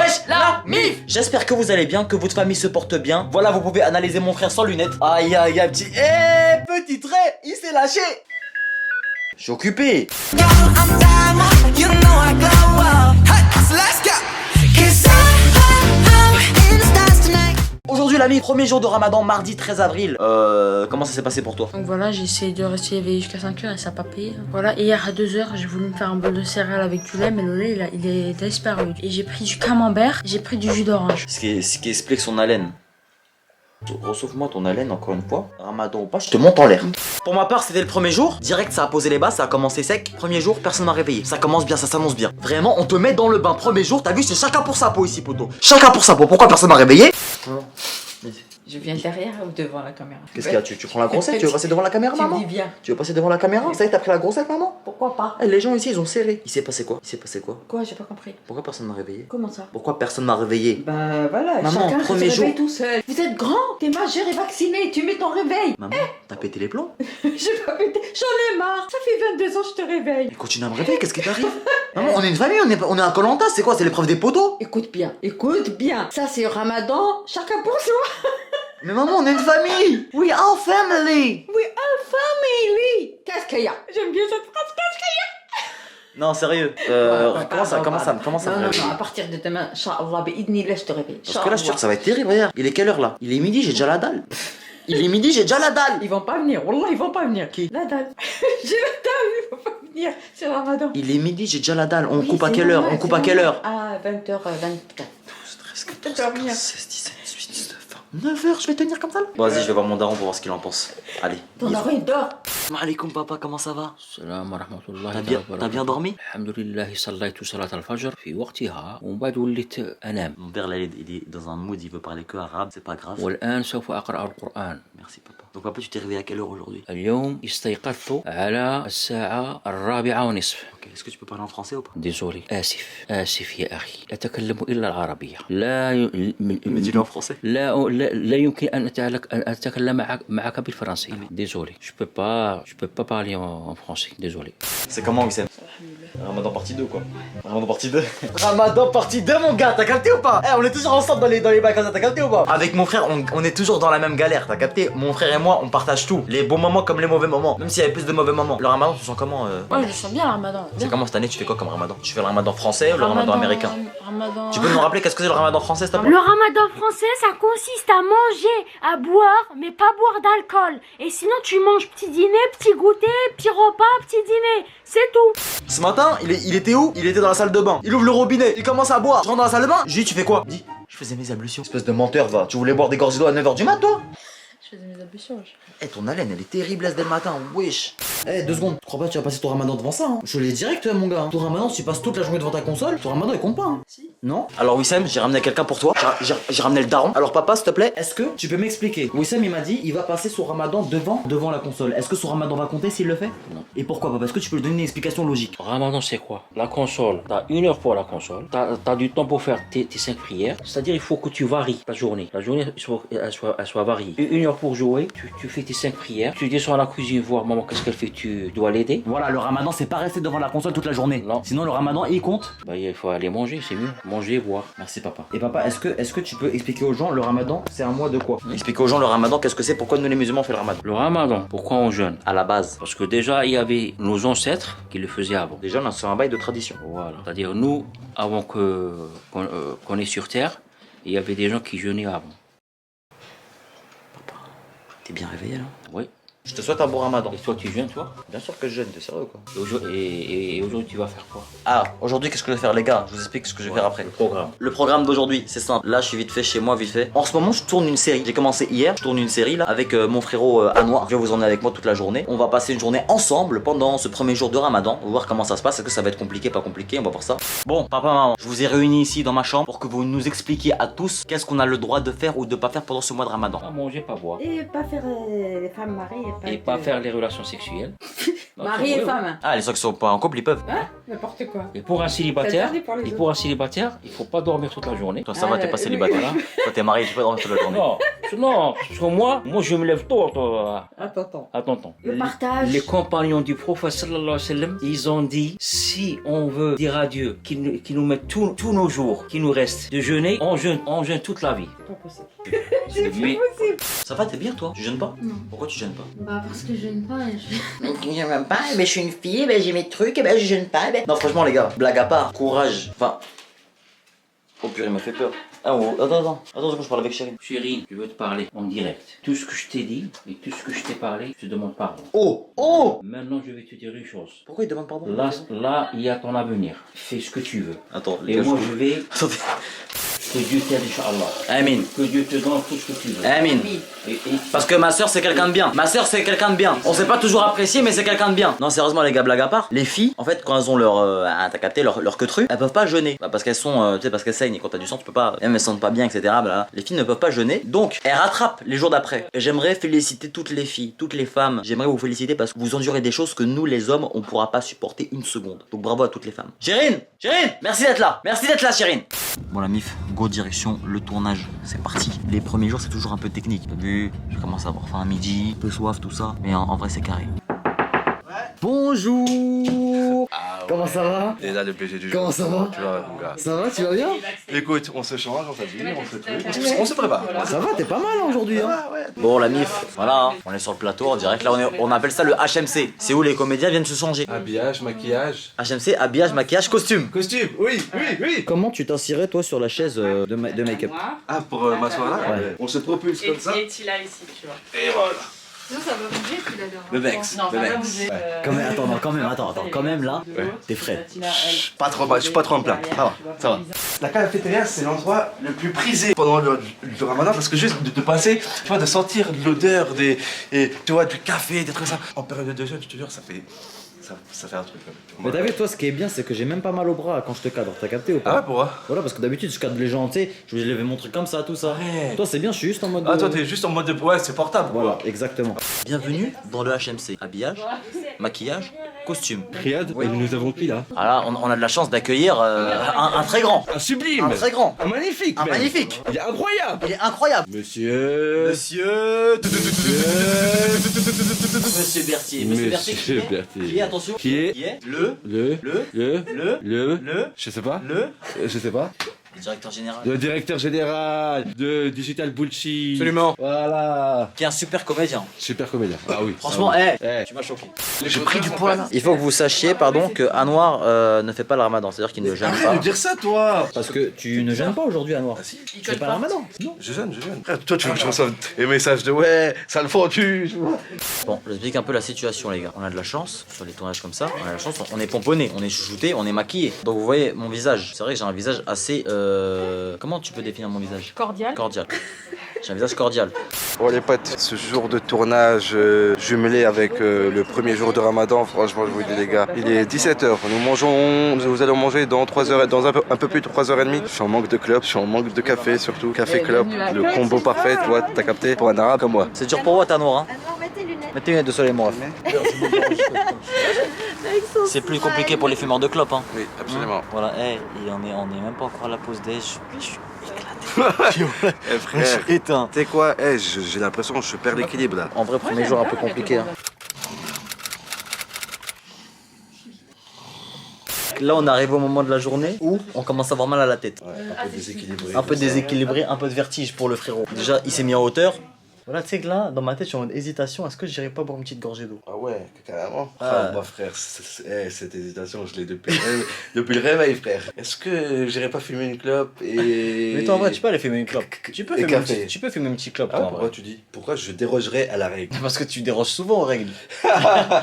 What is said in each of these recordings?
Wesh la mif. J'espère que vous allez bien, que votre famille se porte bien. Voilà, vous pouvez analyser mon frère sans lunettes. Aïe aïe aïe, petit... petit trait, il s'est lâché. Je suis occupé. Aujourd'hui l'ami, premier jour de Ramadan, mardi 13 avril. Comment ça s'est passé pour toi? Donc voilà, j'ai essayé de rester éveillé jusqu'à 5h et ça n'a pas payé. Voilà, et hier à 2h, j'ai voulu me faire un bol de céréales avec du lait, mais le lait il est disparu. Et j'ai pris du camembert, j'ai pris du jus d'orange. Ce qui explique son haleine. Ressauf-moi ton haleine encore une fois. Ramadan ou pas, je te monte en l'air. Pour ma part, c'était le premier jour. Direct, ça a posé les bases, ça a commencé sec. Premier jour, personne m'a réveillé. Ça commence bien, ça s'annonce bien. Vraiment, on te met dans le bain. Premier jour, t'as vu, c'est chacun pour sa peau ici, poto. Chacun pour sa peau. Pourquoi personne m'a réveillé? Je viens derrière ou devant la caméra? Qu'est-ce qu'il y a? Tu prends la grossette? Tu veux passer devant la caméra, maman? Tu dis bien. Tu veux passer devant la caméra? Ça y est, t'as pris la grossette, maman? Pourquoi pas? Les gens ici, ils ont serré. Il s'est passé quoi? Il s'est passé quoi? Quoi? J'ai pas compris. Pourquoi personne m'a réveillé? Comment ça? Pourquoi personne m'a réveillé? Bah voilà, Maman, chacun premier se jour. réveille tout seul. Vous êtes grand, t'es majeur et vacciné, tu mets ton réveil. Maman, t'as pété les plombs? J'ai pas pété, j'en ai marre. Ça fait 22 ans que je te réveille. Il continue à me réveiller, qu'est-ce qui t'arrive? Maman, on est une famille, on est un Koh-Lanta, c'est quoi? C'est l'épreuve des poteaux? Écoute bien, écoute bien. Ça c'est Ramadan, chacun pour soi. Mais maman, on est une famille! We are family! We are family. Qu'est-ce qu'il y a? J'aime bien cette phrase, qu'est-ce qu'il y a? Non, sérieux. Comment ça me Non, réveiller? à partir de demain, Inch'Allah, bi'idnillah, je te réveille. Parce que là, je suis sûr que ça va être terrible, regarde. Il est quelle heure là? Il est midi, j'ai déjà la dalle. Il est midi, j'ai déjà la dalle. Ils vont pas venir, Wallah, ils vont pas venir. Qui? La dalle. J'ai la dalle, ils vont pas venir. C'est Ramadan. Il est midi, j'ai déjà la dalle. On Oui, coupe à c'est quelle heure? normal, On coupe c'est à quelle heure? normal. À 20h24. 12, 13, 14, 15, 16, 17, 18, 19, 9 heures, je vais tenir comme ça là? Bon, vas-y, je vais voir mon daron pour voir ce qu'il en pense. Allez. Ton daron, il dort. Alaikum papa, comment ça va? السلام ورحمة الله T'as bien dormi? الحمد لله صليت صلاة الفجر في وقتها ومن بعد وليت أنام Mon père là, il est dans un mood, il veut parler que arabe, c'est pas grave. والآن سوف أقرأ القرآن. Merci papa. Donc papa, tu t'es réveillé à quelle heure aujourd'hui? اليوم استيقظت على الساعة 4:30. Ok, est-ce que tu peux parler en français ou pas? ديزولي آسف يا أخي أتكلم إلا العربية لا Mais dis-le en français. لا يمكن أن أتكلم معك بالفرنسي. ديزولي je peux pas parler en français, désolé. C'est comment Wissem? Ramadan partie 2 quoi. Ramadan partie 2. Ramadan partie 2 mon gars, t'as capté ou pas? On est toujours ensemble dans les bacs, t'as capté ou pas? Avec mon frère, on est toujours dans la même galère, t'as capté? Mon frère et moi, on partage tout. Les bons moments comme les mauvais moments. Même s'il y avait plus de mauvais moments. Le Ramadan, tu sens comment Ouais, je sens bien le Ramadan. C'est comment cette année? Tu fais quoi comme Ramadan? Tu fais le Ramadan français ou le Ramadan américain? Ramadan. Tu peux nous rappeler qu'est-ce que c'est le Ramadan français s'il te plaît? Le ramadan français, ça consiste à manger, à boire, mais pas boire d'alcool. Et sinon, tu manges petit dîner, petit goûter, petit repas, petit dîner. C'est tout. Ce matin, il était où? Il était dans la salle de bain. Il ouvre le robinet, il commence à boire. Je rentre dans la salle de bain. Je lui dis, tu fais quoi? Dis, je faisais mes ablutions. Espèce de menteur, va. Tu voulais boire des gorgées d'eau à 9h du mat, toi? Je faisais mes ablutions. Ton haleine, elle est terrible dès le matin, wesh. 2 secondes, tu crois pas que tu vas passer ton Ramadan devant ça, hein? Je l'ai direct, mon gars. Ton Ramadan, si tu passes toute la journée devant ta console, ton Ramadan, il compte pas, hein? Si. Non? Alors, Wissem, j'ai ramené quelqu'un pour toi. J'ai ramené le daron. Alors, papa, s'il te plaît, est-ce que tu peux m'expliquer? Wissem, il m'a dit, il va passer son Ramadan devant la console. Est-ce que son Ramadan va compter s'il le fait? Non. Et pourquoi, papa? Est-ce que tu peux lui donner une explication logique? Ramadan, c'est quoi? La console, t'as 1 heure pour la console, t'as du temps pour faire tes 5 prières, c'est-à-dire il faut que tu varies ta journée. La journée elle soit variée. 1 heure pour jouer, tu fais tes 5 prières, tu descends à la cuisine voir maman qu'est-ce qu'elle fait, tu dois l'aider. Voilà, le Ramadan, c'est pas rester devant la console toute la journée. Non. Sinon, le Ramadan, il compte. Bah il faut aller manger, c'est mieux. Manger et boire. Merci, papa. Et papa, est-ce que tu peux expliquer aux gens le Ramadan, c'est un mois de quoi? Expliquer aux gens le Ramadan, qu'est-ce que c'est? Pourquoi nous les musulmans on fait le Ramadan? Le Ramadan, pourquoi on jeûne? À la base. Parce que déjà il y avait nos ancêtres qui le faisaient avant. Déjà, c'est un bail de tradition. Voilà. C'est-à-dire nous, avant qu'on est sur terre, il y avait des gens qui jeûnaient avant. Papa, t'es bien réveillé là? Oui. Je te souhaite un bon Ramadan. Et toi tu jeûnes toi? Bien sûr que je jeûne, t'es sérieux quoi? Et aujourd'hui tu vas faire quoi? Ah, aujourd'hui qu'est-ce que je vais faire les gars? Je vous explique ce que je vais faire après. Le programme. Le programme d'aujourd'hui, c'est simple. Là, je suis vite fait chez moi, vite fait. En ce moment, je tourne une série. J'ai commencé hier, je tourne une série là avec mon frérot Anouar. Je vais vous emmener avec moi toute la journée. On va passer une journée ensemble pendant ce premier jour de Ramadan. On va voir comment ça se passe. Est-ce que ça va être compliqué, pas compliqué? On va voir ça. Bon, papa, maman, je vous ai réunis ici dans ma chambre pour que vous nous expliquiez à tous qu'est-ce qu'on a le droit de faire ou de pas faire pendant ce mois de Ramadan. Pas manger, pas boire. Et pas faire les femmes mariées. Et pas faire les relations sexuelles. Mari et femme. Ah, les gens qui sont pas en couple, ils peuvent. Hein? N'importe quoi. Et pour un célibataire, interdit pour les il faut pas dormir toute la journée. Toi, ça va, t'es pas célibataire. Voilà. Toi, t'es marié, tu peux dormir toute la journée. Non, Non, parce que moi je me lève tôt. Attends. Le partage. Les compagnons du prophète sallallahu alayhi wa sallam, ils ont dit, si on veut dire à Dieu qu'il nous mette tous nos jours qui nous restent de jeûner, on jeûne toute la vie. Mais Ça va, t'es bien toi? Tu jeûnes pas? Non. Pourquoi tu jeûnes pas? Bah parce que je jeûne pas. Mais je jeûne pas, mais je suis une fille, mais j'ai mes trucs, mais je jeûne pas. Non, franchement, les gars, blague à part, courage. Enfin. Oh purée, il m'a fait peur. Ah, oh, attends, je parle avec Chérie. chérie, je veux te parler en direct. Tout ce que je t'ai dit et tout ce que je t'ai parlé, je te demande pardon. Oh! Maintenant, je vais te dire une chose. Pourquoi il demande pardon? Là, il y a ton avenir. Fais ce que tu veux. Attends, Et moi, je vais. Attendez. Que Dieu t'aide, Inch'Allah. Amin. Que Dieu te donne tout ce que tu veux. Amin. Et Parce que ma soeur c'est quelqu'un de bien. Ma soeur c'est quelqu'un de bien. On s'est pas toujours apprécié mais c'est quelqu'un de bien. Non sérieusement les gars, blague à part. Les filles en fait quand elles ont t'as capté leur queutru, elles peuvent pas jeûner. Bah, parce qu'elles sont, tu sais parce qu'elles saignent et quand t'as du sang tu peux pas. Même elles sentent pas bien etc. Blablabla. Les filles ne peuvent pas jeûner donc elles rattrapent les jours d'après. Et j'aimerais féliciter toutes les filles, toutes les femmes. J'aimerais vous féliciter parce que vous endurez des choses que nous les hommes on pourra pas supporter une seconde. Donc bravo à toutes les femmes. Chérine, merci d'être là. Merci d'être là Chérine. Bon la mif, go direction le tournage. C'est parti. Les premiers jours c'est toujours un peu technique. T'as vu, je commence à avoir faim à midi, un peu soif tout ça. Mais en vrai c'est carré. Bonjour. Comment ça va? Et là, le plaisir du jour. Comment ça va? Tu vois, mon gars. Ça va, tu vas bien? Écoute, on se change, on s'habille, on se prépare. Ça va, t'es pas mal aujourd'hui hein? Ouais. Bon la mif, voilà, hein. On est sur le plateau en direct. Là on appelle ça le HMC. C'est où les comédiens viennent se changer. Habillage, maquillage. HMC, habillage, maquillage, costume. Costume, oui. Comment tu t'assirais toi sur la chaise de make-up? Ah, pour m'asseoir là, Ouais. on se propulse comme ça. Et tu l'as ici, tu vois. Et voilà. Sinon, ça va bouger, tu l'as Le Bex. Non, ça le va Bex. bouger. Quand même là, t'es frais. Pas trop, je suis pas trop en plein. Ça va. La cafétéria, c'est l'endroit le plus prisé pendant le ramadan parce que juste de passer, tu vois, de sentir l'odeur tu vois, du café, des trucs comme ça. En période de jeûne, je te jure, ça fait un truc. Mais t'as vu, toi, ce qui est bien, c'est que j'ai même pas mal au bras quand je te cadre. T'as capté ou pas? Ah ouais, pourquoi? Voilà, parce que d'habitude, je cadre les gens, tu sais, je vais lever mon truc comme ça, tout ça. Ouais. Toi, c'est bien, je suis juste en mode. Ah, toi, t'es juste en mode de. Ouais, c'est portable. Voilà, exactement. Bienvenue dans le HMC. Habillage, maquillage, costume. Riyad, et nous avons qui là? Ah là, on a de la chance d'accueillir un très grand. Un sublime! Un très grand. Un magnifique! Un même. magnifique. Il est incroyable! Il est incroyable. Monsieur... Monsieur Berthier. Monsieur Berthier. Qui est, attention. Qui est le Je sais pas. Je sais pas. directeur général. Le directeur général de Digital Bullshit. Absolument. Voilà. Qui est un super comédien. Super comédien. Ah oui. Franchement, ah oui. tu m'as choqué. J'ai pris du poids là. Il faut que vous sachiez, pardon, que Anwar ne fait pas le ramadan, c'est-à-dire qu'il ne jeûne Arrête pas. de dire ça, toi. Parce que tu ne jeûnes pas aujourd'hui, Anwar. Ah si. C'est pas le ramadan. Non. Je jeûne. Frère, toi, tu veux que je reçoive des messages de ouais, ça le fendu. Bon, je vous explique un peu la situation, les gars. On a de la chance sur les tournages comme ça. On a de la chance, on est pomponné, on est chouchouté, on est maquillé. Donc vous voyez mon visage. C'est vrai que j'ai un visage assez. Comment tu peux définir mon visage? Cordial. Cordial. J'ai un visage cordial. Bon les potes, ce jour de tournage jumelé avec le premier jour de Ramadan, franchement je vous dis les gars, il est 17h, nous allons manger dans 3 heures, dans un peu plus de 3h30. Je suis en manque de clopes, je suis en manque de café surtout, café clope, le combo parfait, tu vois, t'as capté, pour un arabe comme moi. C'est dur pour moi, t'as noir. Hein. Mettez les lunettes. Mettez les lunettes de soleil, mon ref. C'est plus compliqué pour les fumeurs de clopes. Hein. Oui, absolument. Voilà, on est même pas encore à la pause déj. Je suis éclaté. Eh, frère, Je suis éteint. tu sais quoi, j'ai l'impression que je perds l'équilibre là. En vrai, premier jour un peu compliqué. Hein. Là, on arrive au moment de la journée où on commence à avoir mal à la tête. Un peu déséquilibré. Un peu déséquilibré, un peu de vertige pour le frérot. Déjà, il s'est mis en hauteur. Voilà, tu sais que là, dans ma tête, je suis en mode hésitation. Est-ce que j'irais pas boire une petite gorgée d'eau? Ah ouais, carrément. Ah. Bah frère, cette hésitation, je l'ai depuis le réveil, frère. Est-ce que j'irais pas fumer une clope et... Mais toi, en vrai, tu peux aller fumer une clope. Tu peux Et fumer café. tu peux fumer une petite clope, Ah, toi, en pourquoi vrai. tu dis? Pourquoi je dérogerais à la règle? Parce que tu déroges souvent aux règles.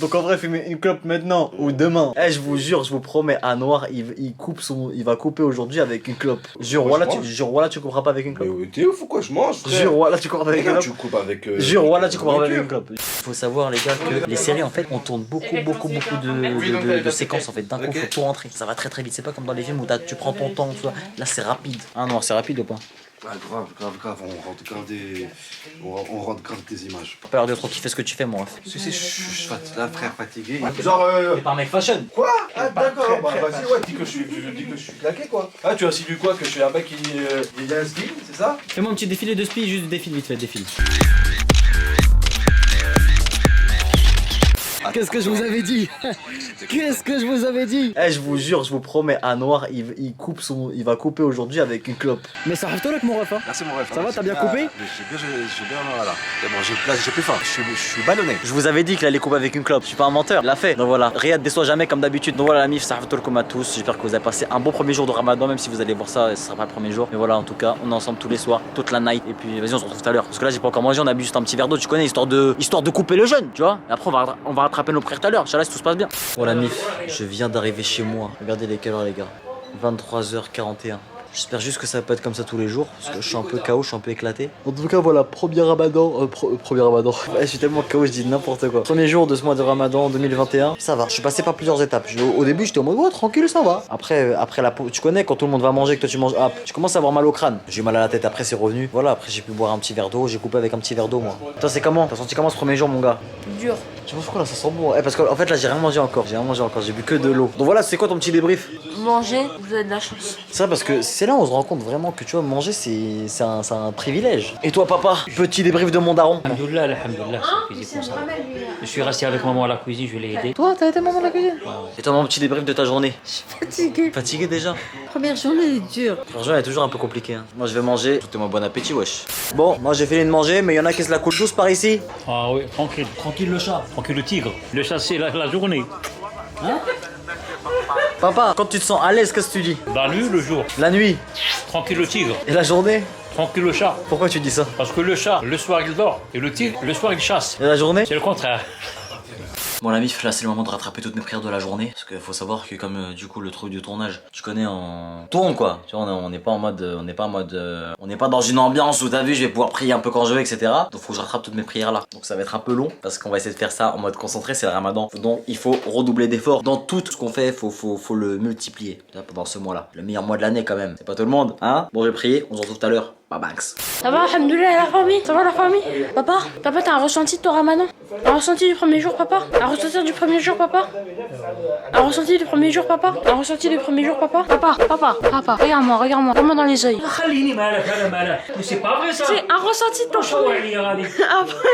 Donc en vrai, fumer une clope maintenant ou demain. Je vous jure, je vous promets, à Noir, il va couper aujourd'hui avec une clope. Jure, Moi, voilà, je mange. jure, voilà, tu couperas pas avec une Mais clope. t'es ouf ou quoi? Je mange, frère. Jure, voilà, tu coupes pas avec une Regarde, clope. tu coupes avec... Jure, voilà, tu couperas pas avec une clope. Il faut savoir, les gars, que les séries, en fait, on tourne beaucoup de séquences, en fait. D'un coup, Ok. faut tout rentrer. Ça va très très vite. C'est pas comme dans les films où tu prends ton temps, tu vois. Là, c'est rapide. Ah non, c'est rapide ou pas? Ah, grave, on rentre grave des images. T'as pas l'air de trop kiffer ce que tu fais, moi. Si, je suis là, frère, fatigué. T'es pas un mec fashion. Quoi? Ah, d'accord, bah vas-y, ouais, dis que je suis claqué, quoi. Ah, tu as insinué quoi? Que je suis un mec qui est un style, c'est ça? Fais-moi un petit défilé de spi, juste défile vite fait, défile. Qu'est-ce que je vous avais dit? Qu'est-ce que je vous avais dit? Eh, je vous jure, je vous promets, à Noir, il va couper aujourd'hui avec une clope. Mais ça arrive toi là que mon ref, hein? Merci mon ref. Ça va, t'as bien coupé? J'ai bien, voilà. C'est bon, j'ai plus faim, je suis ballonné. Je vous avais dit qu'il allait couper avec une clope, je suis pas un menteur, il l'a fait. Donc voilà, Riyad déçoit jamais comme d'habitude. Donc voilà la mif, ça arrive tout à tous. J'espère que vous avez passé un bon premier jour de Ramadan, même si vous allez voir ça, ce sera pas le premier jour. Mais voilà, en tout cas, on est ensemble tous les soirs, toute la night. Et puis vas-y, on se retrouve tout à l'heure. Parce que là, j'ai pas encore mangé, on a bu juste un petit verre d'eau, tu connais, histoire de couper le jeûne, tu vois. Et après, on va rattraper nos frères tout à l'heure. Inch'Allah, si tout se passe bien. Oh la mif, je viens d'arriver chez moi. Regardez les quelle heure, les gars. 23h41. J'espère juste que ça va pas être comme ça tous les jours, parce que je suis un peu KO, je suis un peu éclaté. En tout cas, voilà, premier Ramadan. Premier Ramadan. Ouais, je suis tellement KO, je dis n'importe quoi. Premier jour de ce mois de Ramadan 2021. Ça va, je suis passé par plusieurs étapes. Au début, j'étais en mode, ouais, tranquille, ça va. Après la pause, tu connais, quand tout le monde va manger, que toi tu manges, tu commences à avoir mal au crâne. J'ai eu mal à la tête, après c'est revenu. Voilà, après j'ai pu boire un petit verre d'eau, j'ai coupé avec un petit verre d'eau, moi. Toi, c'est comment? T'as senti comment ce premier jour, mon gars? Dur. Je sais pas pourquoi là, ça sent bon. Parce qu'en fait, là, j'ai rien mangé encore. J'ai bu que de l'eau. Donc voilà, c'est quoi ton petit débrief? Manger, vous avez de la chance. C'est vrai, parce que c'est là où on se rend compte vraiment que tu vois, manger c'est un privilège. Et toi, papa, petit débrief de mon daron. Alhamdoulilah, alhamdoulilah, c'est cuisine pour ça. Je suis resté avec maman à la cuisine, je l'ai aidé. Toi, t'as été maman de la cuisine? Et toi, mon petit débrief de ta journée? Fatiguée. Fatigué déjà? Première journée est dure. La première journée est toujours un peu compliquée. Hein. Moi, je vais manger. Souhaitez-moi bon appétit, wesh. Bon, moi j'ai fini de manger, mais il y en a qui se la coulent douce par ici. Ah oui, tranquille. Tranquille le chat. Tranquille le tigre. Le chat, c'est la journée. Papa, quand tu te sens à l'aise, qu'est-ce que tu dis? La nuit, le jour. La nuit. Tranquille le tigre. Et la journée? Tranquille le chat. Pourquoi tu dis ça? Parce que le chat, le soir, il dort. Et le tigre, le soir, il chasse. Et la journée? C'est le contraire. Bon la mif, là c'est le moment de rattraper toutes mes prières de la journée. Parce qu'il faut savoir que comme du coup le truc du tournage, tu connais, on tourne quoi. Tu vois, on n'est pas en mode, on n'est pas dans une ambiance où t'as vu je vais pouvoir prier un peu quand je veux, etc. Donc faut que je rattrape toutes mes prières là. Donc ça va être un peu long parce qu'on va essayer de faire ça en mode concentré, c'est le Ramadan. Donc il faut redoubler d'efforts. Dans tout ce qu'on fait, faut le multiplier pendant ce mois là. Le meilleur mois de l'année quand même. C'est pas tout le monde, hein. Bon je vais prier, on se retrouve tout à l'heure. Bye banks. Ça va, alhamdoulilah, la famille? Ça va, la famille? Papa, t'as un ressenti de ton Ramadan? Un ressenti du premier jour, papa? Un ressenti du premier jour, papa? Un ressenti du premier jour, papa? Un ressenti du premier jour, papa? Papa, regarde-moi dans les yeux. Mais c'est pas vrai ça. C'est un ressenti de ton premier. Après.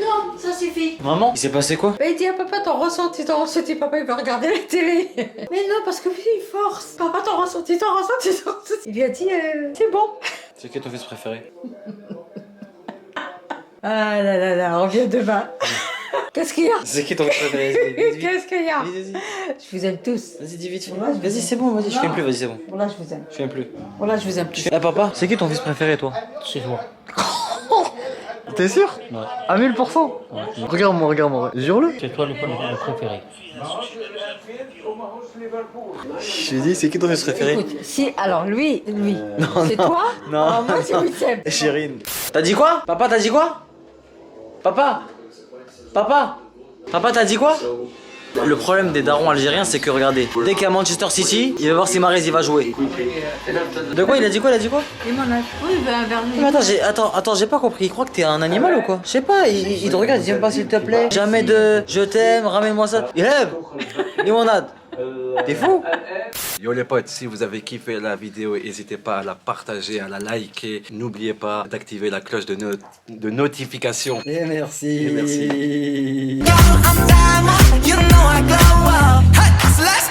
Non, ça suffit. Maman, il s'est passé quoi? Bah, il dit à papa, ton ressenti, papa, il va regarder la télé. Mais non, parce que lui, il force. Papa, ton ressenti. Il lui a dit, c'est bon. C'est qui ton fils préféré? Ah là, on revient demain. Qu'est-ce qu'il y a? C'est qui ton fils préféré? Qu'est-ce qu'il y a? Vas-y. Je vous aime tous. Vas-y, dis vite. Vas-y, c'est bon, vas-y, je filme plus, vas-y, c'est bon. Voilà, je vous aime. Je filme plus. Voilà, je vous aime plus. Eh papa, c'est qui ton fils préféré toi? C'est moi. T'es sûr? Ouais. À 1000%? Ouais. Regarde-moi, jure-le. C'est toi le préféré. Je lui dis, c'est qui ton fils préféré? Écoute, si, alors lui, Non, c'est non, toi? non. Ah, moi, c'est Wissem. Chérine. T'as dit quoi? Papa, t'as dit quoi? Papa, t'as dit quoi? Le problème des darons algériens, c'est que regardez, dès qu'il y a Manchester City, il va voir si Mahrez il va jouer. De quoi? Il a dit quoi? Et mon âge. Oui, ben, vers lui. Mais attends, j'ai pas compris. Il croit que t'es un animal ou quoi? Je sais pas, il te regarde, il dit même pas s'il te plaît. Jamais de je t'aime, ramène-moi ça. Ilham, limonade. T'es fou? Yo les potes, si vous avez kiffé la vidéo, n'hésitez pas à la partager, à la liker. N'oubliez pas d'activer la cloche de notification. Et merci. Et merci. You know I glow up. Hey, so let's